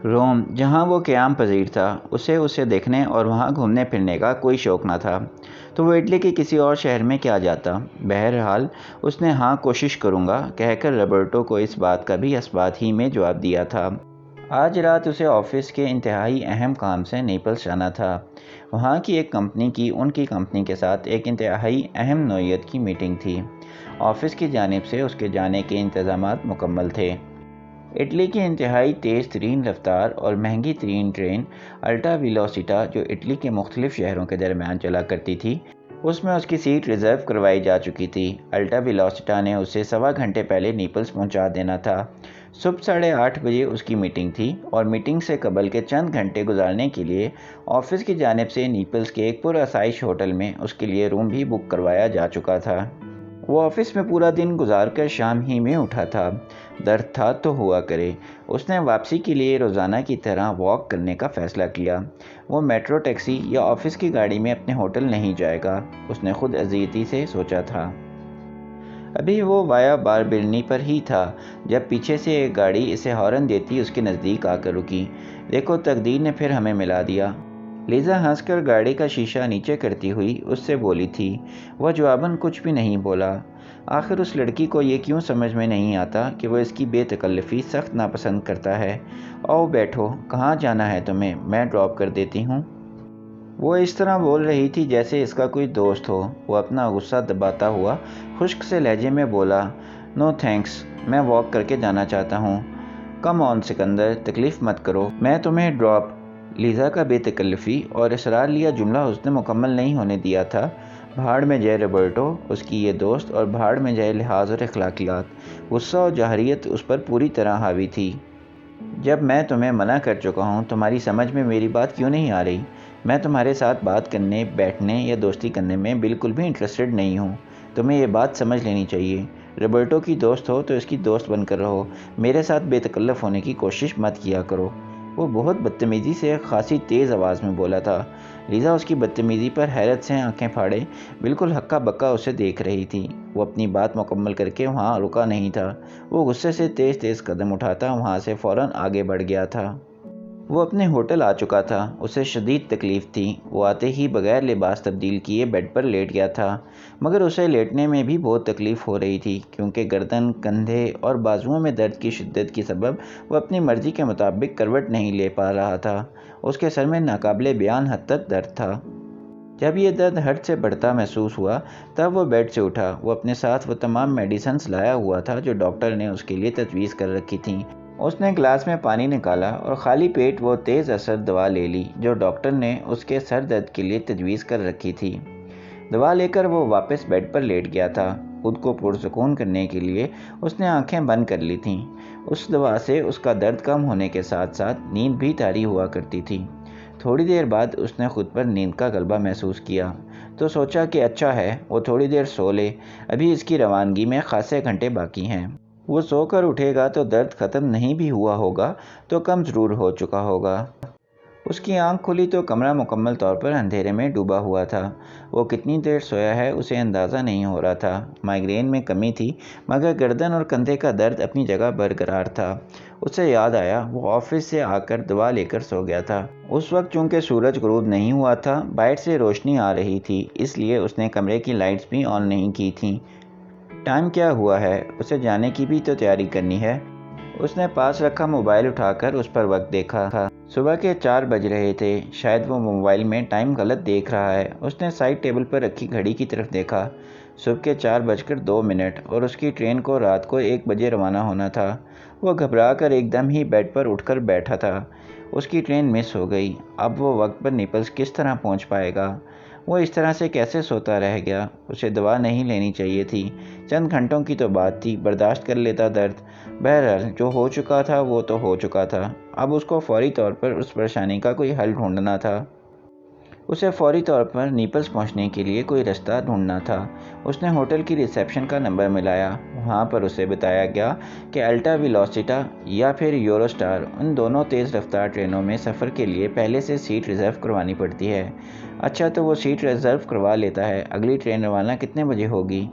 روم جہاں وہ قیام پذیر تھا، اسے دیکھنے اور وہاں گھومنے پھرنے کا کوئی شوق نہ تھا، تو وہ اٹلی کے کسی اور شہر میں کیا جاتا؟ بہرحال اس نے ہاں کوشش کروں گا کہہ کر روبرٹو کو اس بات کا بھی اس بات ہی میں جواب دیا تھا۔ آج رات اسے آفس کے انتہائی اہم کام سے نیپلز جانا تھا۔ وہاں کی ایک کمپنی کی ان کی کمپنی کے ساتھ ایک انتہائی اہم نوعیت کی میٹنگ تھی۔ آفس کی جانب سے اس کے جانے کے انتظامات مکمل تھے۔ اٹلی کی انتہائی تیز ترین رفتار اور مہنگی ترین ٹرین الٹا ویلوسیٹا، جو اٹلی کے مختلف شہروں کے درمیان چلا کرتی تھی، اس میں اس کی سیٹ ریزرو کروائی جا چکی تھی۔ الٹا ویلوسیٹا نے اسے سوا گھنٹے پہلے نیپلز پہنچا دینا تھا۔ صبح 8:30 بجے اس کی میٹنگ تھی اور میٹنگ سے قبل کے چند گھنٹے گزارنے کے لیے آفس کی جانب سے نیپلز کے ایک پرآسائش ہوٹل میں اس کے لیے روم بھی بک کروایا جا چکا تھا۔ وہ آفس میں پورا دن گزار کر شام ہی میں اٹھا تھا۔ درد تھا تو ہوا کرے، اس نے واپسی کے لیے روزانہ کی طرح واک کرنے کا فیصلہ کیا۔ وہ میٹرو، ٹیکسی یا آفس کی گاڑی میں اپنے ہوٹل نہیں جائے گا، اس نے خود اذیتی سے سوچا تھا۔ ابھی وہ وایا باربیلنی پر ہی تھا جب پیچھے سے ایک گاڑی اسے ہارن دیتی اس کے نزدیک آ کر رکی۔ دیکھو، تقدیر نے پھر ہمیں ملا دیا، لیزا ہنس کر گاڑی کا شیشہ نیچے کرتی ہوئی اس سے بولی تھی۔ وہ جواباً کچھ بھی نہیں بولا۔ آخر اس لڑکی کو یہ کیوں سمجھ میں نہیں آتا کہ وہ اس کی بے تکلفی سخت ناپسند کرتا ہے۔ آؤ بیٹھو، کہاں جانا ہے تمہیں؟ میں ڈراپ کر دیتی ہوں۔ وہ اس طرح بول رہی تھی جیسے اس کا کوئی دوست ہو۔ وہ اپنا غصہ دباتا ہوا خشک سے لہجے میں بولا، نو تھینکس، میں واک کر کے جانا چاہتا ہوں۔ کم آن سکندر، تکلیف مت کرو، میں تمہیں ڈراپ۔ لیزا کا بے تکلفی اور اصرار لیا جملہ اس نے مکمل نہیں ہونے دیا تھا۔ بھاڑ میں جائے روبرٹو، اس کی یہ دوست، اور بھاڑ میں جائے لحاظ اور اخلاقیات۔ غصہ اور جارحیت اس پر پوری طرح حاوی تھی۔ جب میں تمہیں منع کر چکا ہوں، تمہاری سمجھ میں میری بات کیوں نہیں آ رہی؟ میں تمہارے ساتھ بات کرنے، بیٹھنے یا دوستی کرنے میں بالکل بھی انٹرسٹڈ نہیں ہوں۔ تمہیں یہ بات سمجھ لینی چاہیے۔ روبرٹو کی دوست ہو تو اس کی دوست بن کر رہو، میرے ساتھ بے تکلف ہونے کی کوشش مت کیا کرو۔ وہ بہت بدتمیزی سے خاصی تیز آواز میں بولا تھا۔ لیزا اس کی بدتمیزی پر حیرت سے آنکھیں پھاڑے بالکل ہکا بکا اسے دیکھ رہی تھی۔ وہ اپنی بات مکمل کر کے وہاں رکا نہیں تھا۔ وہ غصے سے تیز تیز قدم اٹھاتا وہاں سے فوراً آگے بڑھ گیا تھا۔ وہ اپنے ہوٹل آ چکا تھا۔ اسے شدید تکلیف تھی۔ وہ آتے ہی بغیر لباس تبدیل کیے بیڈ پر لیٹ گیا تھا، مگر اسے لیٹنے میں بھی بہت تکلیف ہو رہی تھی، کیونکہ گردن، کندھے اور بازوؤں میں درد کی شدت کے سبب وہ اپنی مرضی کے مطابق کروٹ نہیں لے پا رہا تھا۔ اس کے سر میں ناقابل بیان حد تک درد تھا۔ جب یہ درد حد سے بڑھتا محسوس ہوا تب وہ بیڈ سے اٹھا۔ وہ اپنے ساتھ وہ تمام میڈیسنز لایا ہوا تھا جو ڈاکٹر نے اس کے لیے تجویز کر رکھی تھیں۔ اس نے گلاس میں پانی نکالا اور خالی پیٹ وہ تیز اثر دوا لے لی جو ڈاکٹر نے اس کے سر درد کے لیے تجویز کر رکھی تھی۔ دوا لے کر وہ واپس بیڈ پر لیٹ گیا تھا۔ خود کو پرسکون کرنے کے لیے اس نے آنکھیں بند کر لی تھیں۔ اس دوا سے اس کا درد کم ہونے کے ساتھ ساتھ نیند بھی طاری ہوا کرتی تھی۔ تھوڑی دیر بعد اس نے خود پر نیند کا غلبہ محسوس کیا تو سوچا کہ اچھا ہے وہ تھوڑی دیر سو لے، ابھی اس کی روانگی میں خاصے گھنٹے باقی ہیں۔ وہ سو کر اٹھے گا تو درد ختم نہیں بھی ہوا ہوگا تو کم ضرور ہو چکا ہوگا۔ اس کی آنکھ کھلی تو کمرہ مکمل طور پر اندھیرے میں ڈوبا ہوا تھا۔ وہ کتنی دیر سویا ہے اسے اندازہ نہیں ہو رہا تھا۔ مائیگرین میں کمی تھی، مگر گردن اور کندھے کا درد اپنی جگہ برقرار تھا۔ اسے یاد آیا وہ آفس سے آ کر دوا لے کر سو گیا تھا۔ اس وقت چونکہ سورج غروب نہیں ہوا تھا، باہر سے روشنی آ رہی تھی، اس لیے اس نے کمرے کی لائٹس بھی آن نہیں کی تھیں۔ ٹائم کیا ہوا ہے؟ اسے جانے کی بھی تو تیاری کرنی ہے۔ اس نے پاس رکھا موبائل اٹھا کر اس پر وقت دیکھا۔ صبح کے 4 بج رہے تھے۔ شاید وہ موبائل میں ٹائم غلط دیکھ رہا ہے۔ اس نے سائڈ ٹیبل پر رکھی گھڑی کی طرف دیکھا۔ صبح کے 4:02 اور اس کی ٹرین کو رات کو 1 بجے روانہ ہونا تھا۔ وہ گھبرا کر ایک دم ہی بیڈ پر اٹھ کر بیٹھا تھا۔ اس کی ٹرین مس ہو گئی۔ اب وہ وقت پر نیپلز کس طرح پہنچ پائے گا؟ وہ اس طرح سے کیسے سوتا رہ گیا؟ اسے دوا نہیں لینی چاہیے تھی۔ چند گھنٹوں کی تو بات تھی، برداشت کر لیتا درد۔ بہرحال جو ہو چکا تھا وہ تو ہو چکا تھا۔ اب اس کو فوری طور پر اس پریشانی کا کوئی حل ڈھونڈنا تھا۔ اسے فوری طور پر نیپلز پہنچنے کے لیے کوئی رستہ ڈھونڈنا تھا۔ اس نے ہوٹل کی ریسیپشن کا نمبر ملایا۔ وہاں پر اسے بتایا گیا کہ الٹا ویلوسیٹا یا پھر یورو اسٹار، ان دونوں تیز رفتار ٹرینوں میں سفر کے لیے پہلے سے سیٹ ریزرو کروانی پڑتی ہے۔ اچھا تو وہ سیٹ ریزرو کروا لیتا ہے۔ اگلی ٹرین روانہ کتنے بجے ہوگی؟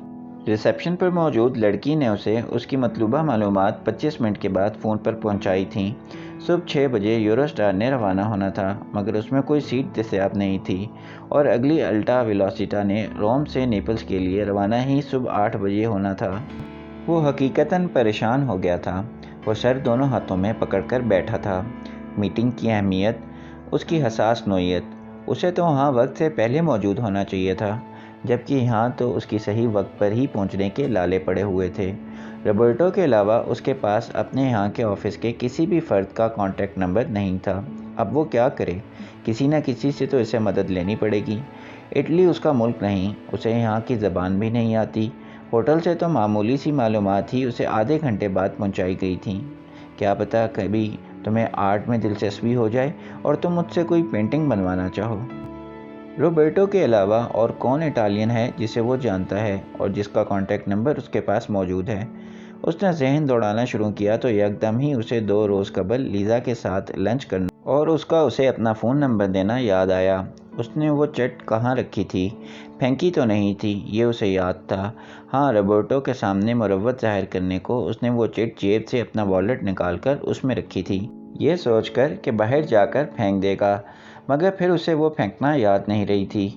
ریسیپشن پر موجود لڑکی نے اسے اس کی مطلوبہ معلومات 25 منٹ کے بعد فون پر پہنچائی تھیں۔ صبح 6 بجے یوروسٹار نے روانہ ہونا تھا، مگر اس میں کوئی سیٹ دستیاب نہیں تھی اور اگلی الٹا ویلوسیٹا نے روم سے نیپلز کے لیے روانہ ہی صبح 8 بجے ہونا تھا۔ وہ حقیقتاً پریشان ہو گیا تھا۔ وہ سر دونوں ہاتھوں میں پکڑ کر بیٹھا تھا۔ میٹنگ کی اہمیت، اس کی حساس نوعیت، اسے تو وہاں وقت سے پہلے موجود ہونا چاہیے تھا، جبکہ یہاں تو اس کی صحیح وقت پر ہی پہنچنے کے لالے پڑے ہوئے تھے۔ روبرٹو کے علاوہ اس کے پاس اپنے یہاں کے آفس کے کسی بھی فرد کا کانٹیکٹ نمبر نہیں تھا۔ اب وہ کیا کرے؟ کسی نہ کسی سے تو اسے مدد لینی پڑے گی۔ اٹلی اس کا ملک نہیں، اسے یہاں کی زبان بھی نہیں آتی۔ ہوٹل سے تو معمولی سی معلومات ہی اسے آدھے گھنٹے بعد پہنچائی گئی تھیں۔ کیا پتہ کبھی تمہیں آرٹ میں دلچسپی ہو جائے اور تم مجھ سے کوئی پینٹنگ بنوانا چاہو۔ روبرٹو کے علاوہ اور کون اٹالین ہے جسے وہ جانتا ہے اور جس کا کانٹیکٹ نمبر اس کے پاس موجود ہے؟ اس نے ذہن دوڑانا شروع کیا تو یکدم ہی اسے 2 روز قبل لیزا کے ساتھ لنچ کرنا اور اس کا اسے اپنا فون نمبر دینا یاد آیا۔ اس نے وہ چٹ کہاں رکھی تھی؟ پھینکی تو نہیں تھی، یہ اسے یاد تھا۔ ہاں، روبرٹو کے سامنے مروت ظاہر کرنے کو اس نے وہ چٹ جیب سے اپنا والیٹ نکال کر اس میں رکھی تھی، یہ سوچ کر کہ باہر جا کر پھینک دے گا، مگر پھر اسے وہ پھینکنا یاد نہیں رہی تھی۔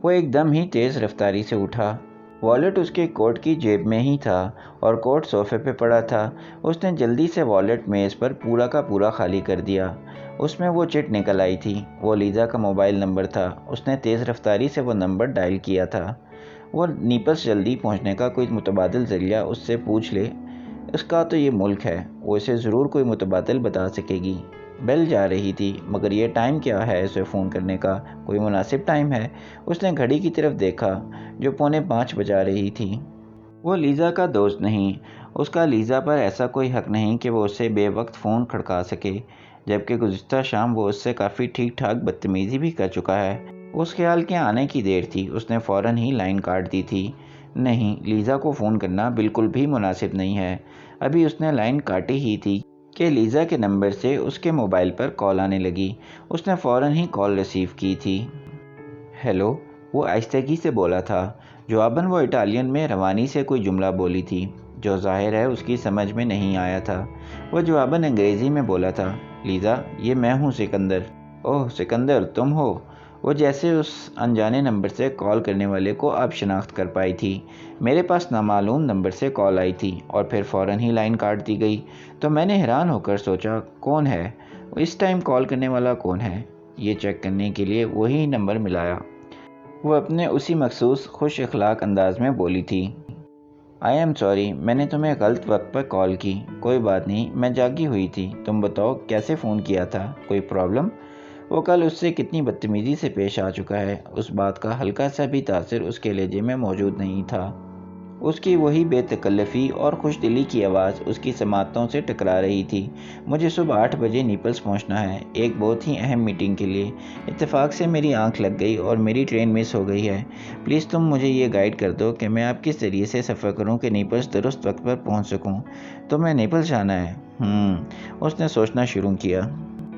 وہ ایک دم ہی تیز رفتاری سے اٹھا۔ والیٹ اس کے کوٹ کی جیب میں ہی تھا اور کوٹ صوفے پہ پڑا تھا۔ اس نے جلدی سے والیٹ میز پر پورا کا پورا خالی کر دیا۔ اس میں وہ چٹ نکل آئی تھی، وہ لیزا کا موبائل نمبر تھا۔ اس نے تیز رفتاری سے وہ نمبر ڈائل کیا تھا۔ وہ نیپلز جلدی پہنچنے کا کوئی متبادل ذریعہ اس سے پوچھ لے، اس کا تو یہ ملک ہے، وہ اسے ضرور کوئی متبادل بتا سکے گی۔ بیل جا رہی تھی، مگر یہ ٹائم کیا ہے اسے فون کرنے کا؟ کوئی مناسب ٹائم ہے؟ اس نے گھڑی کی طرف دیکھا جو 4:45 بجا رہی تھی۔ وہ لیزا کا دوست نہیں، اس کا لیزا پر ایسا کوئی حق نہیں کہ وہ اسے بے وقت فون کھڑکا سکے، جبکہ گزشتہ شام وہ اس سے کافی ٹھیک ٹھاک بدتمیزی بھی کر چکا ہے۔ اس خیال کے آنے کی دیر تھی، اس نے فوراً ہی لائن کاٹ دی تھی۔ نہیں، لیزا کو فون کرنا بالکل بھی مناسب نہیں ہے۔ ابھی اس نے لائن کاٹی ہی تھی کہ لیزا کے نمبر سے اس کے موبائل پر کال آنے لگی۔ اس نے فوراً ہی کال ریسیو کی تھی۔ ہیلو، وہ آہستگی سے بولا تھا۔ جواباً وہ اٹالین میں روانی سے کوئی جملہ بولی تھی جو ظاہر ہے اس کی سمجھ میں نہیں آیا تھا۔ وہ جواباً انگریزی میں بولا تھا، لیزا، یہ میں ہوں سکندر۔ اوہ سکندر، تم ہو؟ وہ جیسے اس انجانے نمبر سے کال کرنے والے کو اب شناخت کر پائی تھی۔ میرے پاس نامعلوم نمبر سے کال آئی تھی اور پھر فوراً ہی لائن کاٹ دی گئی، تو میں نے حیران ہو کر سوچا کون ہے اس ٹائم کال کرنے والا، کون ہے؟ یہ چیک کرنے کے لیے وہی نمبر ملایا۔ وہ اپنے اسی مخصوص خوش اخلاق انداز میں بولی تھی، آئی ایم سوری، میں نے تمہیں غلط وقت پر کال کی۔ کوئی بات نہیں، میں جاگی ہوئی تھی۔ تم بتاؤ کیسے فون کیا تھا؟ کوئی پرابلم؟ وہ کل اس سے کتنی بدتمیزی سے پیش آ چکا ہے، اس بات کا ہلکا سا بھی تاثر اس کے لہجے میں موجود نہیں تھا۔ اس کی وہی بے تکلفی اور خوش دلی کی آواز اس کی سماعتوں سے ٹکرا رہی تھی۔ مجھے صبح 8 بجے نیپلز پہنچنا ہے، ایک بہت ہی اہم میٹنگ کے لیے۔ اتفاق سے میری آنکھ لگ گئی اور میری ٹرین مس ہو گئی ہے۔ پلیز تم مجھے یہ گائیڈ کر دو کہ میں آپ کس ذریعے سے سفر کروں کہ نیپلز درست وقت پر پہنچ سکوں۔ تمہیں نیپلز جانا ہے؟ اس نے سوچنا شروع کیا۔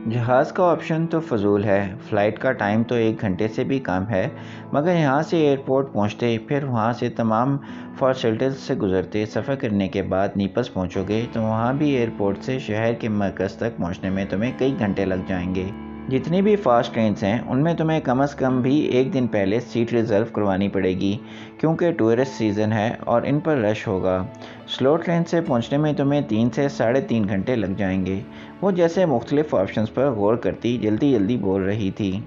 جہاز کا آپشن تو فضول ہے، فلائٹ کا ٹائم تو 1 گھنٹے سے بھی کم ہے، مگر یہاں سے ایئرپورٹ پہنچتے، پھر وہاں سے تمام فارسلٹیز سے گزرتے سفر کرنے کے بعد نیپلز پہنچو گے تو وہاں بھی ایئرپورٹ سے شہر کے مرکز تک پہنچنے میں تمہیں کئی گھنٹے لگ جائیں گے۔ جتنی بھی فاسٹ ٹرینز ہیں ان میں تمہیں کم از کم بھی 1 دن پہلے سیٹ ریزرو کروانی پڑے گی، کیونکہ ٹورسٹ سیزن ہے اور ان پر رش ہوگا۔ سلو ٹرین سے پہنچنے میں تمہیں 3 سے 3.5 گھنٹے لگ جائیں گے۔ وہ جیسے مختلف آپشنز پر غور کرتی جلدی بول رہی تھی۔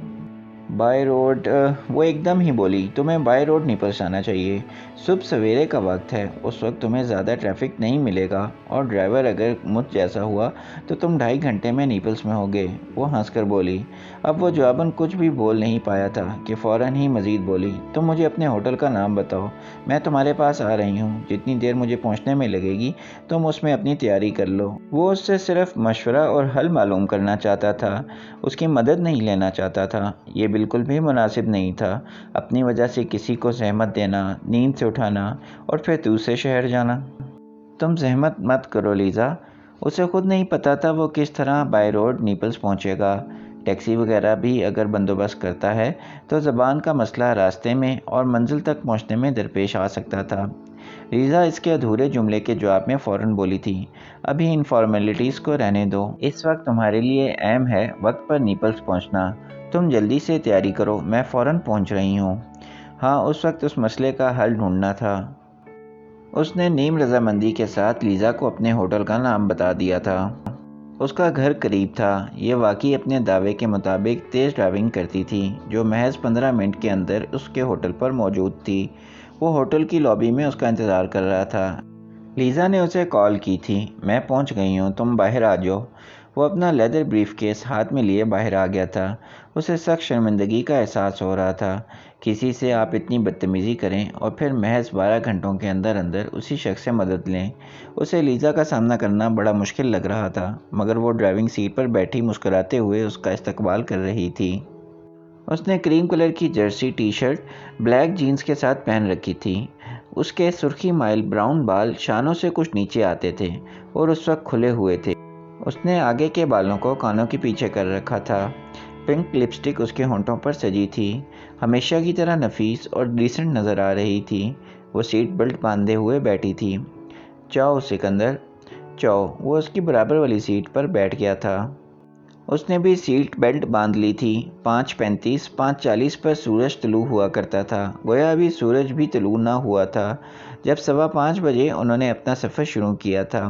بائی روڈ، وہ ایک دم ہی بولی، تمہیں بائی روڈ نیپلز جانا چاہیے۔ صبح سویرے کا وقت ہے، اس وقت تمہیں زیادہ ٹریفک نہیں ملے گا اور ڈرائیور اگر مجھ جیسا ہوا تو تم 2.5 گھنٹے میں نیپلز میں ہوگے۔ وہ ہنس کر بولی۔ اب وہ جواباً کچھ بھی بول نہیں پایا تھا کہ فوراً ہی مزید بولی، تم مجھے اپنے ہوٹل کا نام بتاؤ، میں تمہارے پاس آ رہی ہوں، جتنی دیر مجھے پہنچنے میں لگے گی تم اس میں اپنی تیاری کر لو۔ وہ اس سے صرف مشورہ اور حل معلوم کرنا چاہتا تھا، اس کی مدد نہیں لینا چاہتا تھا۔ یہ بالکل بھی مناسب نہیں تھا اپنی وجہ سے کسی کو زحمت دینا، نیند سے اٹھانا اور پھر دوسرے شہر جانا۔ تم زحمت مت کرو لیزا، اسے خود نہیں پتا تھا وہ کس طرح بائی روڈ نیپلز پہنچے گا۔ ٹیکسی وغیرہ بھی اگر بندوبست کرتا ہے تو زبان کا مسئلہ راستے میں اور منزل تک پہنچنے میں درپیش آ سکتا تھا۔ لیزا اس کے ادھورے جملے کے جواب میں فوراً بولی تھی، ابھی ان فارمیلٹیز کو رہنے دو، اس وقت تمہارے لیے اہم ہے وقت پر نیپلز پہنچنا، تم جلدی سے تیاری کرو، میں فوراً پہنچ رہی ہوں۔ ہاں، اس وقت اس مسئلے کا حل ڈھونڈنا تھا۔ اس نے نیم رضامندی کے ساتھ لیزا کو اپنے ہوٹل کا نام بتا دیا تھا۔ اس کا گھر قریب تھا۔ یہ واقعی اپنے دعوے کے مطابق تیز ڈرائیونگ کرتی تھی، جو محض 15 منٹ کے اندر اس کے ہوٹل پر موجود تھی۔ وہ ہوٹل کی لابی میں اس کا انتظار کر رہا تھا۔ لیزا نے اسے کال کی تھی، میں پہنچ گئی ہوں، تم باہر آ جاؤ۔ وہ اپنا لیدر بریف کیس ہاتھ میں لیے باہر آ گیا تھا۔ اسے سخت شرمندگی کا احساس ہو رہا تھا۔ کسی سے آپ اتنی بدتمیزی کریں اور پھر محض 12 گھنٹوں کے اندر اندر اسی شخص سے مدد لیں۔ اسے لیزا کا سامنا کرنا بڑا مشکل لگ رہا تھا، مگر وہ ڈرائیونگ سیٹ پر بیٹھی مسکراتے ہوئے اس کا استقبال کر رہی تھی۔ اس نے کریم کلر کی jersey T shirt black jeans کے ساتھ پہن رکھی تھی۔ اس کے سرخی مائل براؤن بال شانوں سے کچھ نیچے آتے تھے اور اس وقت کھلے ہوئے تھے۔ اس نے آگے کے بالوں کو کانوں کے پیچھے کر رکھا تھا۔ پنک لپسٹک اس کے ہونٹوں پر سجی تھی۔ ہمیشہ کی طرح نفیس اور ڈیسنٹ نظر آ رہی تھی۔ وہ سیٹ بیلٹ باندھے ہوئے بیٹھی تھی۔ چاؤ سکندر، چاؤ۔ وہ اس کی برابر والی سیٹ پر بیٹھ گیا تھا۔ اس نے بھی سیٹ بیلٹ باندھ لی تھی۔ 5:35 5:40 پر سورج طلوع ہوا کرتا تھا، گویا ابھی سورج بھی طلوع نہ ہوا تھا جب 5:15 بجے انہوں نے اپنا سفر شروع کیا تھا۔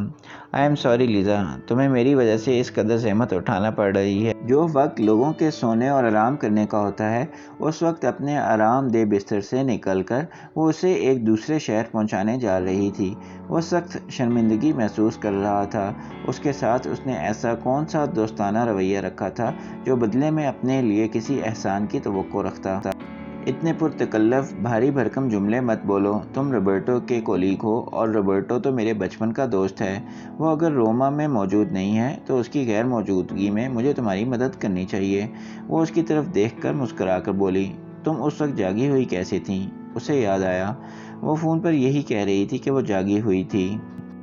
آئی ایم سوری لیزا، تمہیں میری وجہ سے اس قدر زحمت اٹھانا پڑ رہی ہے۔ جو وقت لوگوں کے سونے اور آرام کرنے کا ہوتا ہے، اس وقت اپنے آرام دہ بستر سے نکل کر وہ اسے ایک دوسرے شہر پہنچانے جا رہی تھی۔ وہ سخت شرمندگی محسوس کر رہا تھا۔ اس کے ساتھ اس نے ایسا کون سا دوستانہ رویہ رکھا تھا جو بدلے میں اپنے لیے کسی احسان کی توقع رکھتا تھا۔ اتنے پرتکلف بھاری بھرکم جملے مت بولو، تم روبرٹو کے کولیگ ہو اور روبرٹو تو میرے بچپن کا دوست ہے۔ وہ اگر روما میں موجود نہیں ہے تو اس کی غیر موجودگی میں مجھے تمہاری مدد کرنی چاہیے۔ وہ اس کی طرف دیکھ کر مسکرا کر بولی، تم اس وقت جاگی ہوئی کیسی تھیں؟ اسے یاد آیا، وہ فون پر یہی کہہ رہی تھی کہ وہ جاگی ہوئی تھی۔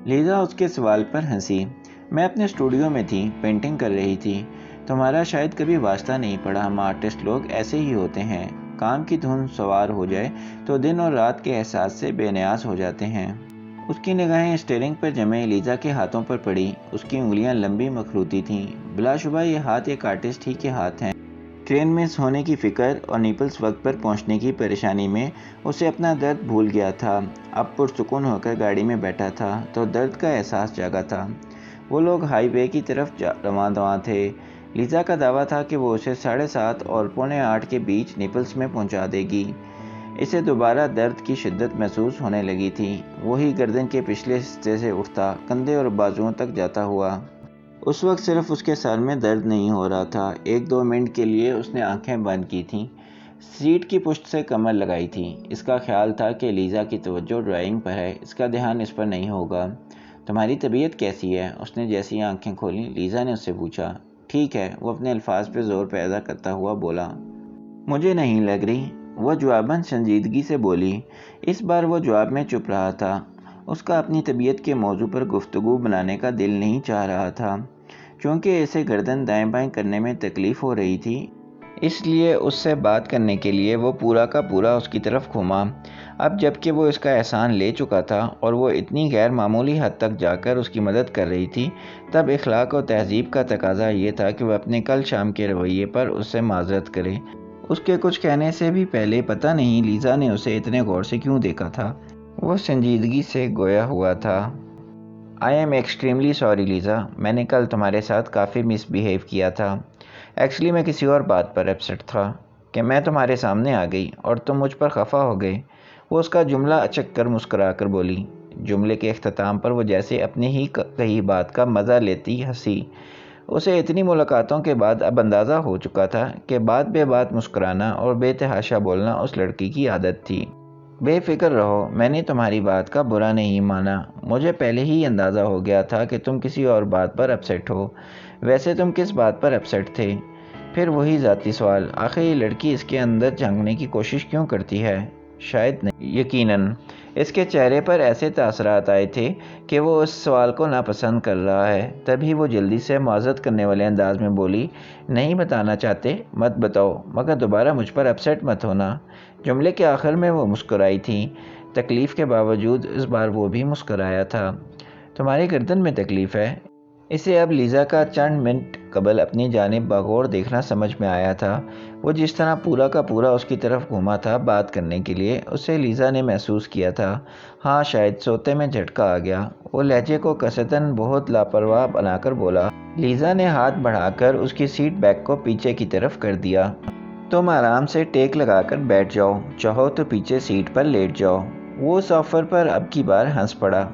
لیزا اس کے سوال پر ہنسی۔ میں اپنے اسٹوڈیو میں تھی، پینٹنگ کر رہی تھی۔ تمہارا شاید کبھی واسطہ نہیں پڑا، ہم آرٹسٹ لوگ ایسے ہی ہوتے ہیں، کام کی دھن سوار ہو جائے تو دن اور رات کے احساس سے بے نیاز ہو جاتے ہیں۔ اس کی نگاہیں اسٹیئرنگ پر جمے لیزا کے ہاتھوں پر پڑی۔ اس کی انگلیاں لمبی مخروطی تھیں۔ بلا شبہ یہ ہاتھ ایک آرٹسٹ ہی کے ہاتھ ہیں۔ ٹرین مس ہونے کی فکر اور نیپلز وقت پر پہنچنے کی پریشانی میں اسے اپنا درد بھول گیا تھا۔ اب پرسکون ہو کر گاڑی میں بیٹھا تھا تو درد کا احساس جاگا تھا۔ وہ لوگ ہائی وے کی طرف رواں تھے۔ لیزا کا دعویٰ تھا کہ وہ اسے 7:30 اور 7:45 کے بیچ نیپلز میں پہنچا دے گی۔ اسے دوبارہ درد کی شدت محسوس ہونے لگی تھی۔ وہی گردن کے پچھلے حصے سے اٹھتا، کندھے اور بازوؤں تک جاتا ہوا۔ اس وقت صرف اس کے سر میں درد نہیں ہو رہا تھا۔ 1-2 منٹ کے لیے اس نے آنکھیں بند کی تھیں، سیٹ کی پشت سے کمر لگائی تھی۔ اس کا خیال تھا کہ لیزا کی توجہ ڈرائیونگ پر ہے، اس کا دھیان اس پر نہیں ہوگا۔ تمہاری طبیعت کیسی ہے؟ اس نے جیسی آنکھیں کھولیں لیزا نے اس سے پوچھا۔ ٹھیک ہے، وہ اپنے الفاظ پہ زور پیدا کرتا ہوا بولا۔ مجھے نہیں لگ رہی، وہ جواباً سنجیدگی سے بولی۔ اس بار وہ جواب میں چپ رہا تھا۔ اس کا اپنی طبیعت کے موضوع پر گفتگو بنانے کا دل نہیں چاہ رہا تھا، چونکہ اسے گردن دائیں بائیں کرنے میں تکلیف ہو رہی تھی۔ اس لیے اس سے بات کرنے کے لیے وہ پورا کا پورا اس کی طرف گھوما۔ اب جب کہ وہ اس کا احسان لے چکا تھا اور وہ اتنی غیر معمولی حد تک جا کر اس کی مدد کر رہی تھی، تب اخلاق و تہذیب کا تقاضا یہ تھا کہ وہ اپنے کل شام کے رویے پر اس سے معذرت کرے۔ اس کے کچھ کہنے سے بھی پہلے پتہ نہیں لیزا نے اسے اتنے غور سے کیوں دیکھا تھا۔ وہ سنجیدگی سے گویا ہوا تھا۔ I am extremely sorry Lisa, میں نے کل تمہارے ساتھ کافی مس بیہیو کیا تھا۔ ایکچولی میں کسی اور بات پر اپسٹ تھا کہ میں تمہارے سامنے آ گئی اور تم مجھ پر خفا ہو گئے۔ وہ اس کا جملہ اچک کر مسکرا کر بولی۔ جملے کے اختتام پر وہ جیسے اپنی ہی کہی بات کا مزہ لیتی ہنسی۔ اسے اتنی ملاقاتوں کے بعد اب اندازہ ہو چکا تھا کہ بات بے بات مسکرانا اور بے تحاشا بولنا اس لڑکی کی عادت تھی۔ بے فکر رہو، میں نے تمہاری بات کا برا نہیں مانا۔ مجھے پہلے ہی اندازہ ہو گیا تھا کہ تم کسی اور بات پر اپسیٹ ہو۔ ویسے تم کس بات پر اپسیٹ تھے؟ پھر وہی ذاتی سوال، آخر یہ لڑکی اس کے اندر جھانکنے کی کوشش کیوں کرتی ہے؟ شاید نہیں، یقیناً اس کے چہرے پر ایسے تاثرات آئے تھے کہ وہ اس سوال کو ناپسند کر رہا ہے۔ تبھی وہ جلدی سے معذرت کرنے والے انداز میں بولی، نہیں بتانا چاہتے مت بتاؤ، مگر دوبارہ مجھ پر اپسیٹ مت ہونا۔ جملے کے آخر میں وہ مسکرائی تھی۔ تکلیف کے باوجود اس بار وہ بھی مسکرایا تھا۔ تمہاری گردن میں تکلیف ہے؟ اسے اب لیزا کا چند منٹ قبل اپنی جانب بغور دیکھنا سمجھ میں آیا تھا۔ وہ جس طرح پورا کا پورا اس کی طرف گھوما تھا بات کرنے کے لیے، اسے لیزا نے محسوس کیا تھا۔ ہاں، شاید سوتے میں جھٹکا آ گیا۔ وہ لہجے کو قصداً بہت لاپرواہ بنا کر بولا۔ لیزا نے ہاتھ بڑھا کر اس کی سیٹ بیک کو پیچھے کی طرف کر دیا۔ تم آرام سے ٹیک لگا کر بیٹھ جاؤ، چاہو تو پیچھے سیٹ پر لیٹ جاؤ۔ وہ اس آفر پر اب کی بار ہنس پڑا۔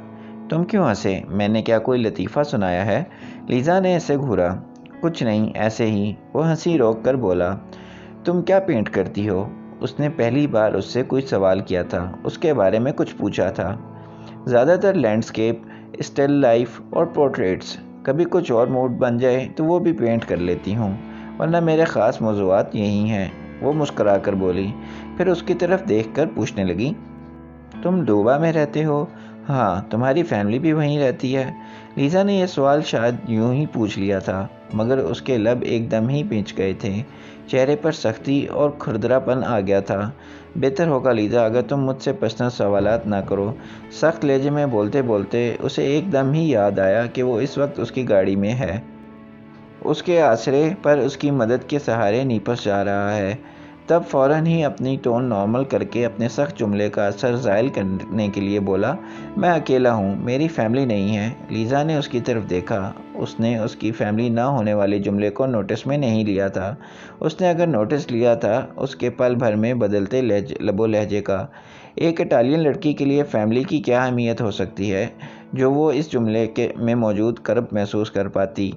تم کیوں ہنسے؟ میں نے کیا کوئی لطیفہ سنایا ہے؟ لیزا نے اسے گھورا۔ کچھ نہیں، ایسے ہی، وہ ہنسی روک کر بولا۔ تم کیا پینٹ کرتی ہو؟ اس نے پہلی بار اس سے کوئی سوال کیا تھا، اس کے بارے میں کچھ پوچھا تھا۔ زیادہ تر لینڈسکیپ، اسٹل لائف اور پورٹریٹس۔ کبھی کچھ اور موڈ بن جائے تو وہ بھی پینٹ کر لیتی ہوں، ورنہ میرے خاص موضوعات یہی ہیں۔ وہ مسکرا کر بولی، پھر اس کی طرف دیکھ کر پوچھنے لگی، تم ڈوبا میں رہتے ہو؟ ہاں، تمہاری فیملی بھی وہیں رہتی ہے؟ لیزا نے یہ سوال شاید یوں ہی پوچھ لیا تھا، مگر اس کے لب ایک دم ہی پیچ گئے تھے، چہرے پر سختی اور کھردرا پن آ گیا تھا۔ بہتر ہوگا لیزا اگر تم مجھ سے پرسنل سوالات نہ کرو۔ سخت لہجے میں بولتے بولتے اسے ایک دم ہی یاد آیا کہ وہ اس وقت اس کی گاڑی میں ہے، اس کے آسرے پر اس کی مدد کے سہارے نیپلز جا رہا ہے۔ تب فوراً ہی اپنی ٹون نارمل کر کے اپنے سخت جملے کا اثر زائل کرنے کے لیے بولا، میں اکیلا ہوں، میری فیملی نہیں ہے۔ لیزا نے اس کی طرف دیکھا۔ اس نے اس کی فیملی نہ ہونے والے جملے کو نوٹس میں نہیں لیا تھا۔ اس نے اگر نوٹس لیا تھا اس کے پل بھر میں بدلتے لب و لہجے کا۔ ایک اٹالین لڑکی کے لیے فیملی کی کیا اہمیت ہو سکتی ہے جو وہ اس جملے میں موجود کرب محسوس کر پاتی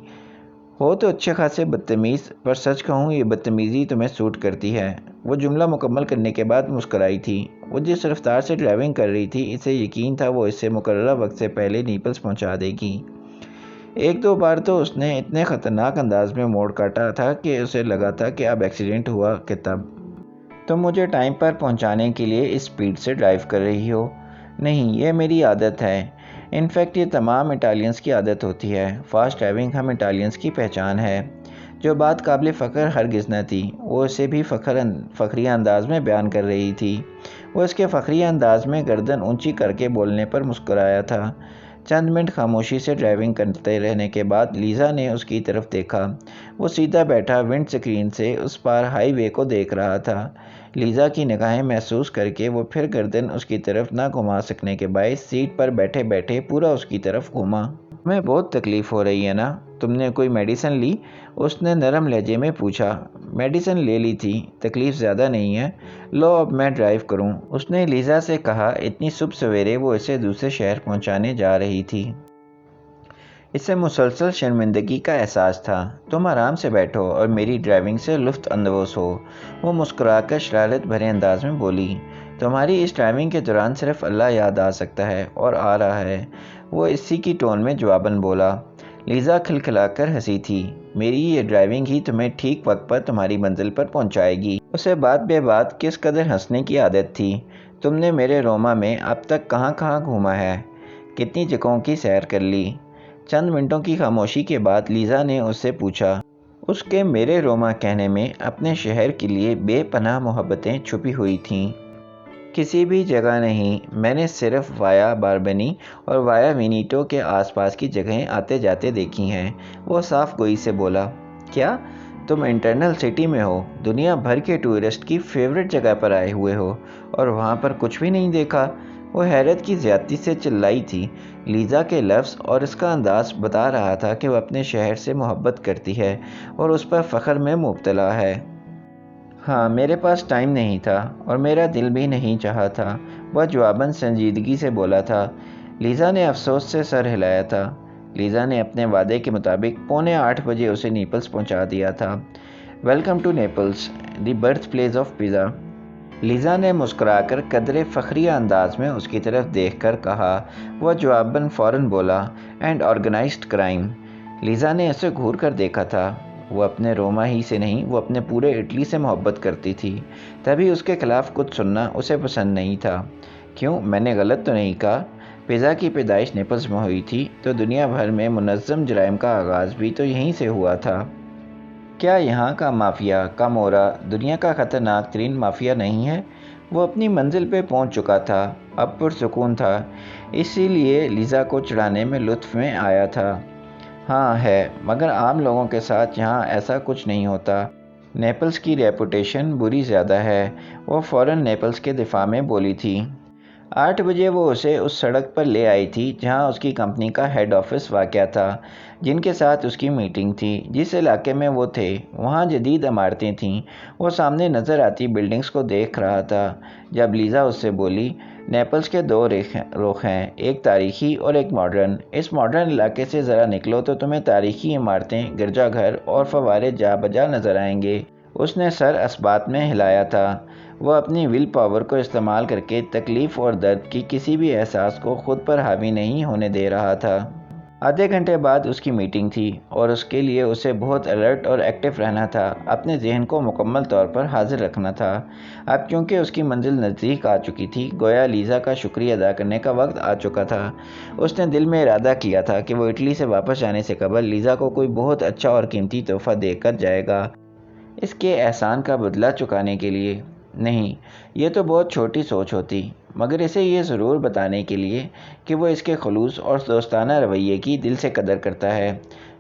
ہو تو اچھے خاصے بدتمیز، پر سچ کہوں یہ بدتمیزی تمہیں سوٹ کرتی ہے۔ وہ جملہ مکمل کرنے کے بعد مسکرائی تھی۔ وہ جس رفتار سے ڈرائیونگ کر رہی تھی، اسے یقین تھا وہ اسے مقررہ وقت سے پہلے نیپلز پہنچا دے گی۔ ایک دو بار تو اس نے اتنے خطرناک انداز میں موڑ کاٹا تھا کہ اسے لگا تھا کہ اب ایکسیڈنٹ ہوا کہ تب۔ تم مجھے ٹائم پر پہنچانے کے لیے اس سپیڈ سے ڈرائیو کر رہی ہو؟ نہیں، یہ میری عادت ہے۔ انفیکٹ یہ تمام اٹالینز کی عادت ہوتی ہے۔ فاسٹ ڈرائیونگ ہم اٹالینز کی پہچان ہے۔ جو بات قابل فخر ہرگز نہ تھی، وہ اسے بھی فخریہ انداز میں بیان کر رہی تھی۔ وہ اس کے فخریہ انداز میں گردن اونچی کر کے بولنے پر مسکرایا تھا۔ چند منٹ خاموشی سے ڈرائیونگ کرتے رہنے کے بعد لیزا نے اس کی طرف دیکھا۔ وہ سیدھا بیٹھا ونڈ اسکرین سے اس پار ہائی وے کو دیکھ رہا تھا۔ لیزا کی نگاہیں محسوس کر کے وہ پھر گردن اس کی طرف نہ گھما سکنے کے باعث سیٹ پر بیٹھے بیٹھے پورا اس کی طرف گھوما۔ تمہیں بہت تکلیف ہو رہی ہے نا؟ تم نے کوئی میڈیسن لی؟ اس نے نرم لہجے میں پوچھا۔ میڈیسن لے لی تھی، تکلیف زیادہ نہیں ہے۔ لو اب میں ڈرائیو کروں، اس نے لیزا سے کہا۔ اتنی صبح سویرے وہ اسے دوسرے شہر پہنچانے جا رہی تھی۔ اسے مسلسل شرمندگی کا احساس تھا۔ تم آرام سے بیٹھو اور میری ڈرائیونگ سے لطف اندوز ہو، وہ مسکرا کر شرارت بھرے انداز میں بولی۔ تمہاری اس ڈرائیونگ کے دوران صرف اللہ یاد آ سکتا ہے اور آ رہا ہے، وہ اسی کی ٹون میں جواباً بولا۔ لیزا کھلکھلا کر ہنسی تھی۔ میری یہ ڈرائیونگ ہی تمہیں ٹھیک وقت پر تمہاری منزل پر پہنچائے گی۔ اسے بات بے بات کس قدر ہنسنے کی عادت تھی۔ تم نے میرے روما میں اب تک کہاں کہاں گھوما ہے؟ کتنی جگہوں کی سیر کر لی؟ چند منٹوں کی خاموشی کے بعد لیزا نے اس سے پوچھا۔ اس کے میرے روما کہنے میں اپنے شہر کے لیے بے پناہ محبتیں چھپی ہوئی تھیں۔ کسی بھی جگہ نہیں، میں نے صرف وایا باربنی اور وایا وینیٹو کے آس پاس کی جگہیں آتے جاتے دیکھی ہیں، وہ صاف گوئی سے بولا۔ کیا تم انٹرنل سٹی میں ہو، دنیا بھر کے ٹورسٹ کی فیورٹ جگہ پر آئے ہوئے ہو، اور وہاں پر کچھ بھی نہیں دیکھا؟ وہ حیرت کی زیادتی سے چلائی تھی۔ لیزا کے لفظ اور اس کا انداز بتا رہا تھا کہ وہ اپنے شہر سے محبت کرتی ہے اور اس پر فخر میں مبتلا ہے۔ ہاں، میرے پاس ٹائم نہیں تھا اور میرا دل بھی نہیں چاہا تھا، وہ جواباً سنجیدگی سے بولا تھا۔ لیزا نے افسوس سے سر ہلایا تھا۔ لیزا نے اپنے وعدے کے مطابق 7:45 بجے اسے نیپلز پہنچا دیا تھا۔ Welcome to Naples, the birth place of pizza, Lisa نے مسکرا کر قدرے فخریہ انداز میں اس کی طرف دیکھ کر کہا۔ وہ جواباً فوراً بولا، اینڈ آرگنائزڈ کرائم۔ لیزا نے اسے گھور کر دیکھا تھا۔ وہ اپنے روما ہی سے نہیں، وہ اپنے پورے اٹلی سے محبت کرتی تھی، تبھی اس کے خلاف کچھ سننا اسے پسند نہیں تھا۔ کیوں، میں نے غلط تو نہیں کہا؟ پیزا کی پیدائش نیپلز میں ہوئی تھی تو دنیا بھر میں منظم جرائم کا آغاز بھی تو یہیں سے ہوا تھا۔ کیا یہاں کا مافیا کامورا دنیا کا خطرناک ترین مافیا نہیں ہے؟ وہ اپنی منزل پہ پہنچ چکا تھا، اب پرسکون تھا، اسی لیے لیزا کو چڑھانے میں لطف میں آیا تھا۔ ہاں ہے، مگر عام لوگوں کے ساتھ یہاں ایسا کچھ نہیں ہوتا۔ نیپلز کی ریپوٹیشن بری زیادہ ہے۔ وہ فوراً نیپلز کے دفاع میں بولی تھی۔ 8 بجے وہ اسے اس سڑک پر لے آئی تھی جہاں اس کی کمپنی کا ہیڈ آفس واقع تھا، جن کے ساتھ اس کی میٹنگ تھی۔ جس علاقے میں وہ تھے وہاں جدید عمارتیں تھیں۔ وہ سامنے نظر آتی بلڈنگز کو دیکھ رہا تھا جب لیزا اس سے بولی، نیپلز کے 2 رخ ہیں، ایک تاریخی اور ایک ماڈرن۔ اس ماڈرن علاقے سے ذرا نکلو تو تمہیں تاریخی عمارتیں، گرجا گھر اور فوارے جا بجا نظر آئیں گے۔ اس نے سر اثبات میں ہلایا تھا۔ وہ اپنی ول پاور کو استعمال کر کے تکلیف اور درد کی کسی بھی احساس کو خود پر حاوی نہیں ہونے دے رہا تھا۔ آدھے گھنٹے بعد اس کی میٹنگ تھی اور اس کے لیے اسے بہت الرٹ اور ایکٹیو رہنا تھا، اپنے ذہن کو مکمل طور پر حاضر رکھنا تھا۔ اب کیونکہ اس کی منزل نزدیک آ چکی تھی، گویا لیزا کا شکریہ ادا کرنے کا وقت آ چکا تھا۔ اس نے دل میں ارادہ کیا تھا کہ وہ اٹلی سے واپس جانے سے قبل لیزا کو کوئی بہت اچھا اور قیمتی تحفہ دے کر جائے گا، اس کے احسان کا بدلہ چکانے کے لیے۔ نہیں، یہ تو بہت چھوٹی سوچ ہوتی، مگر اسے یہ ضرور بتانے کے لیے کہ وہ اس کے خلوص اور دوستانہ رویے کی دل سے قدر کرتا ہے۔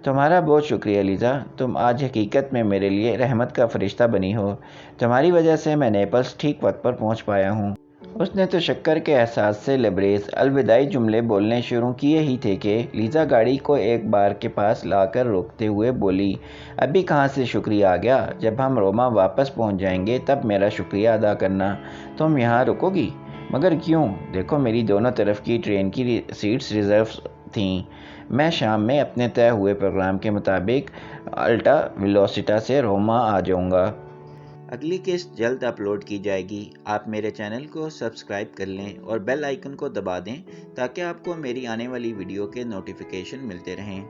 تمہارا بہت شکریہ لیزا، تم آج حقیقت میں میرے لیے رحمت کا فرشتہ بنی ہو۔ تمہاری وجہ سے میں نیپلز ٹھیک وقت پر پہنچ پایا ہوں۔ اس نے تشکر کے احساس سے لبریز الوداعی جملے بولنے شروع کیے ہی تھے کہ لیزا گاڑی کو ایک بار کے پاس لا کر روکتے ہوئے بولی، ابھی کہاں سے شکریہ آ گیا؟ جب ہم روما واپس پہنچ جائیں گے تب میرا شکریہ ادا کرنا۔ تم یہاں رکو گی؟ مگر کیوں؟ دیکھو، میری دونوں طرف کی ٹرین کی سیٹس ریزرو تھیں۔ میں شام میں اپنے طے ہوئے پروگرام کے مطابق الٹا ویلوسٹا سے روما آ جاؤں گا۔ اگلی قسط جلد اپلوڈ کی جائے گی۔ آپ میرے چینل کو سبسکرائب کر لیں اور بیل آئیکن کو دبا دیں تاکہ آپ کو میری آنے والی ویڈیو کے نوٹیفیکیشن ملتے رہیں۔